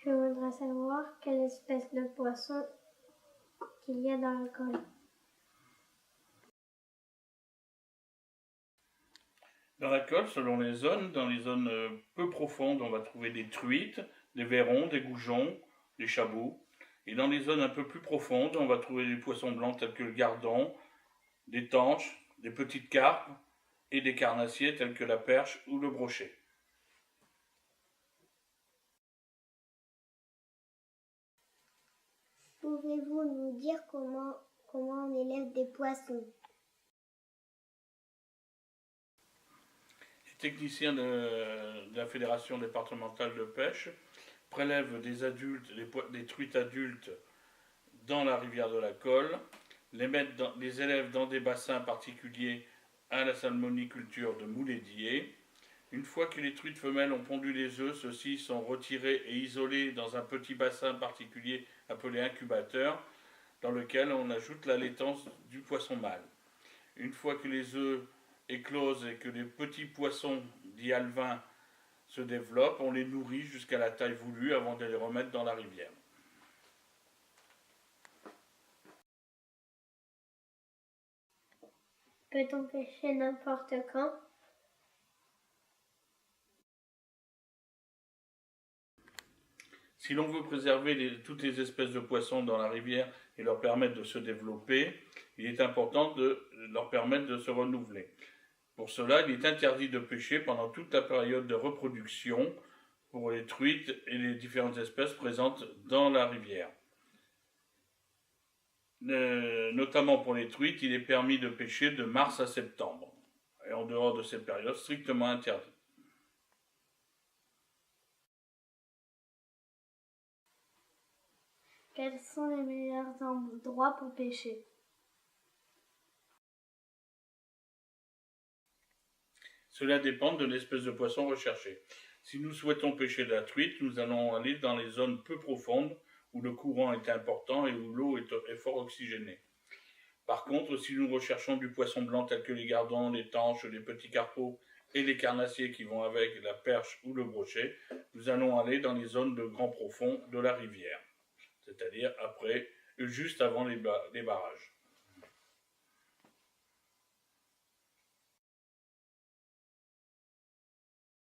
Je voudrais savoir quelle espèce de poisson qu'il y a dans la colle. Dans la colle, selon les zones, dans les zones peu profondes, on va trouver des truites, des vairons, des goujons, des chabots. Et dans les zones un peu plus profondes, on va trouver des poissons blancs tels que le gardon, des tanches, des petites carpes et des carnassiers tels que la perche ou le brochet. Pouvez-vous nous dire comment on élève des poissons? Les techniciens de la Fédération départementale de pêche prélèvent des adultes, des truites adultes dans la rivière de la Colle, les élèvent dans des bassins particuliers à la salmoniculture de Moulédier. Une fois que les truites femelles ont pondu les œufs, ceux-ci sont retirés et isolés dans un petit bassin particulier appelé incubateur, dans lequel on ajoute la laitance du poisson mâle. Une fois que les œufs éclosent et que les petits poissons dits alevins se développent, on les nourrit jusqu'à la taille voulue avant de les remettre dans la rivière. Peut-on pêcher n'importe quand? Si l'on veut préserver toutes les espèces de poissons dans la rivière et leur permettre de se développer, il est important de leur permettre de se renouveler. Pour cela, il est interdit de pêcher pendant toute la période de reproduction pour les truites et les différentes espèces présentes dans la rivière. Notamment pour les truites, il est permis de pêcher de mars à septembre, et en dehors de cette période, strictement interdit. Quels sont les meilleurs endroits pour pêcher? Cela dépend de l'espèce de poisson recherchée. Si nous souhaitons pêcher de la truite, nous allons aller dans les zones peu profondes où le courant est important et où l'eau est fort oxygénée. Par contre, si nous recherchons du poisson blanc tel que les gardons, les tanches, les petits carpeaux et les carnassiers qui vont avec la perche ou le brochet, nous allons aller dans les zones de grand profond de la rivière, c'est-à-dire juste avant les barrages.